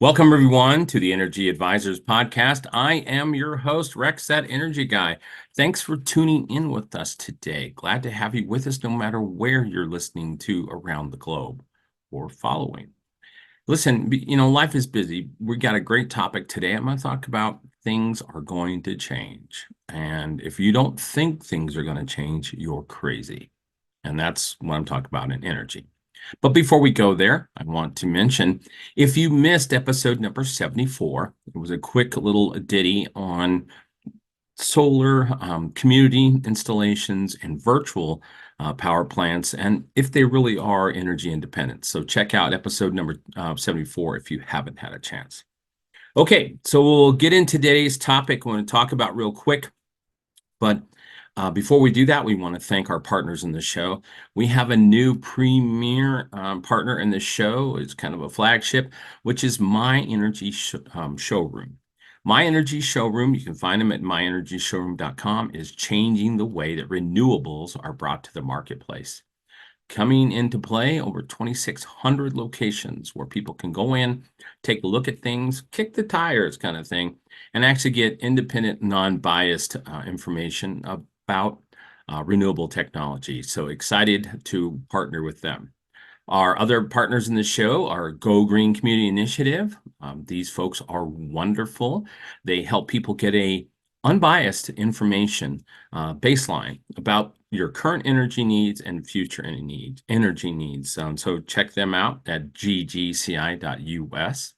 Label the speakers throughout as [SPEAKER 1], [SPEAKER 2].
[SPEAKER 1] Welcome, everyone, to the Energy Advisors Podcast. I am your host, Rex, that Energy Guy. Thanks for tuning in with us today. Glad to have you with us no matter where you're listening to around the globe or following. Listen, life is busy. We got a great topic today. I'm going to talk about things are going to change. And if you don't think things are going to change, you're crazy. And that's what I'm talking about in energy. But before we go there, I want to mention, if you missed episode number 74, it was a quick little ditty on solar community installations and virtual power plants, and if they really are energy independent. So check out episode number 74 if you haven't had a chance. Okay, so we'll get into today's topic. I want to talk about real quick, but before we do that, we want to thank our partners in the show. We have a new premier partner in the show. It's kind of a flagship, which is My Energy Showroom. My Energy Showroom, you can find them at myenergyshowroom.com, is changing the way that renewables are brought to the marketplace. Coming into play, over 2,600 locations where people can go in, take a look at things, kick the tires kind of thing, and actually get independent, non-biased information about renewable technology. So excited to partner with them. Our other partners in the show are Go Green Community Initiative. These folks are wonderful. They help people get a unbiased information baseline about your current energy needs and future energy needs. So check them out at ggci.us.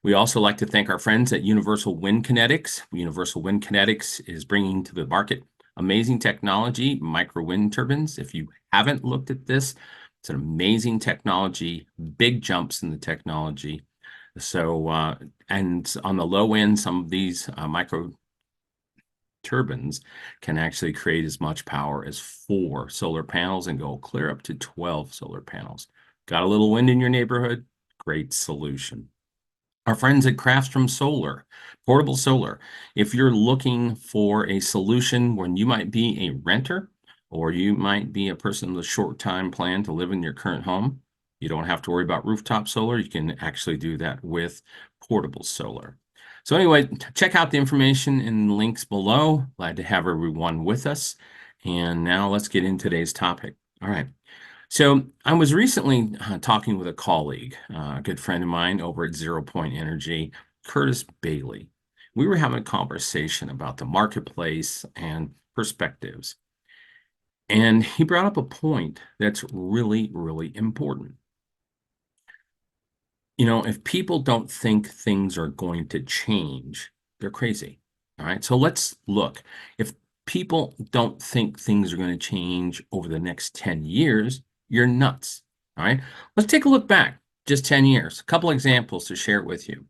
[SPEAKER 1] We also like to thank our friends at Universal Wind Kinetics. Universal Wind Kinetics is bringing to the market amazing technology, micro wind turbines. If you haven't looked at this, it's an amazing technology, big jumps in the technology. So, and on the low end, some of these micro turbines can actually create as much power as 4 solar panels and go clear up to 12 solar panels. Got a little wind in your neighborhood? Great solution. Our friends at Craftsman Solar, portable solar. If you're looking for a solution when you might be a renter or you might be a person with a short time plan to live in your current home, you don't have to worry about rooftop solar. You can actually do that with portable solar. So anyway, check out the information in the links below. Glad to have everyone with us. And now let's get into today's topic. All right. So I was recently talking with a colleague, a good friend of mine over at Zero Point Energy, Curtis Bailey. We were having a conversation about the marketplace and perspectives. And he brought up a point that's really, really important. If people don't think things are going to change, they're crazy. All right. So let's look. If people don't think things are going to change over the next 10 years, you're nuts. All right. Let's take a look back just 10 years. A couple examples to share with you.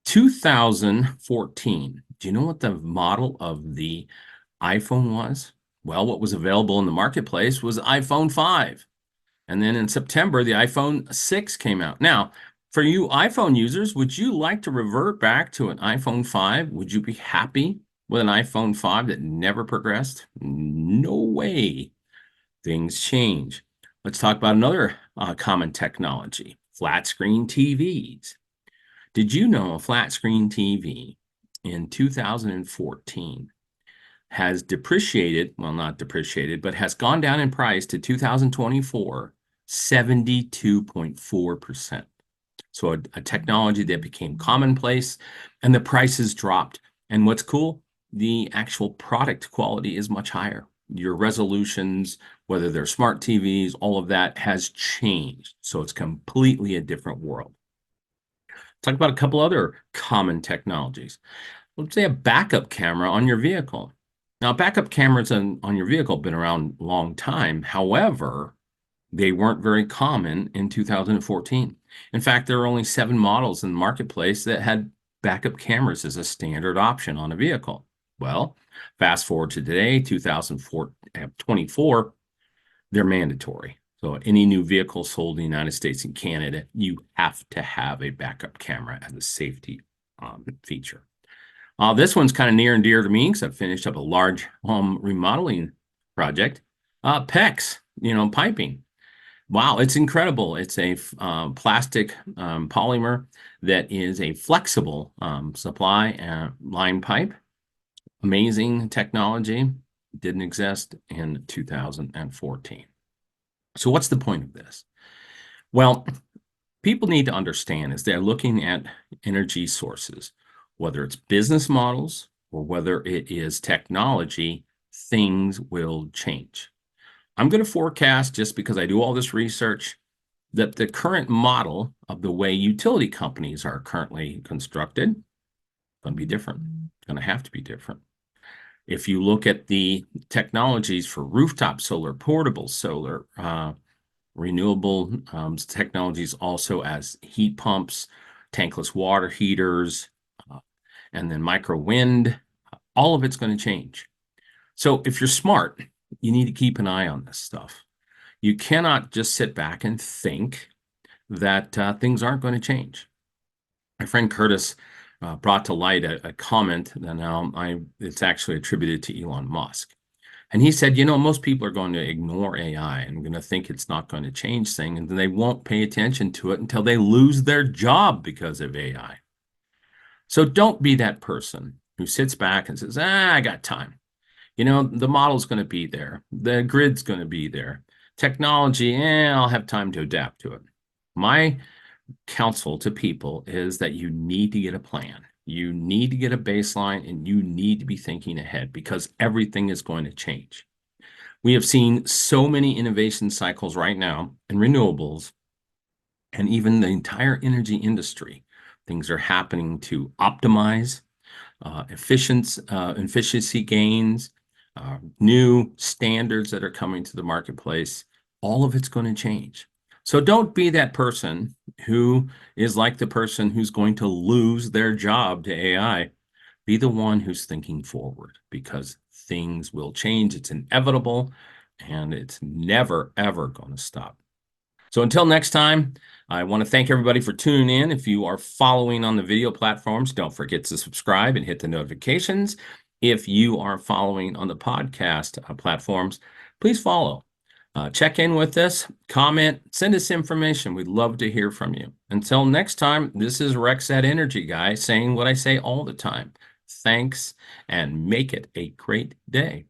[SPEAKER 1] 2014. Do you know what the model of the iPhone was? Well, what was available in the marketplace was iPhone 5. And then in September, the iPhone 6 came out. Now, for you iPhone users, would you like to revert back to an iPhone 5? Would you be happy with an iPhone 5 that never progressed? No way. Things change. Let's talk about another common technology, flat screen TVs. Did you know a flat screen TV in 2014 has depreciated, well, not depreciated, but has gone down in price to 2024, 72.4%. So a technology that became commonplace and the prices dropped. And what's cool, the actual product quality is much higher. Your resolutions, whether they're smart TVs, all of that has changed. So it's completely a different world. Talk about a couple other common technologies. Let's say a backup camera on your vehicle. Now, backup cameras on your vehicle have been around a long time. However, they weren't very common in 2014. In fact, there are only 7 models in the marketplace that had backup cameras as a standard option on a vehicle. Well, fast forward to today, 2024, they're mandatory. So any new vehicle sold in the United States and Canada, you have to have a backup camera as a safety feature. This one's kind of near and dear to me because I've finished up a large home remodeling project. PEX, piping. Wow, it's incredible. It's a plastic polymer that is a flexible supply line pipe. Amazing technology. Didn't exist in 2014. So what's the point of this? Well, people need to understand as they're looking at energy sources, whether it's business models or whether it is technology, things will change. I'm going to forecast, just because I do all this research, that the current model of the way utility companies are currently constructed is going to be different. It's going to have to be different. If you look at the technologies for rooftop solar, portable solar, renewable technologies also as heat pumps, tankless water heaters, uh, and then micro wind, all of it's going to change. So if you're smart, you need to keep an eye on this stuff. You cannot just sit back and think that things aren't going to change. My friend Curtis brought to light a comment that now it's actually attributed to Elon Musk. And he said, most people are going to ignore AI and going to think it's not going to change things, and they won't pay attention to it until they lose their job because of AI. So don't be that person who sits back and says, I got time. The model's going to be there. The grid's going to be there. Technology, I'll have time to adapt to it. My counsel to people is that you need to get a plan. You need to get a baseline, and you need to be thinking ahead because everything is going to change. We have seen so many innovation cycles right now in renewables and even the entire energy industry. Things are happening to optimize efficiency gains, new standards that are coming to the marketplace. All of it's going to change. So don't be that person who is like the person who's going to lose their job to AI. Be the one who's thinking forward because things will change. It's inevitable and it's never, ever going to stop. So until next time, I want to thank everybody for tuning in. If you are following on the video platforms, don't forget to subscribe and hit the notifications. If you are following on the podcast platforms, please follow. Check in with us, comment, send us information. We'd love to hear from you. Until next time, this is Rex, that energy guy, saying what I say all the time. Thanks, and make it a great day.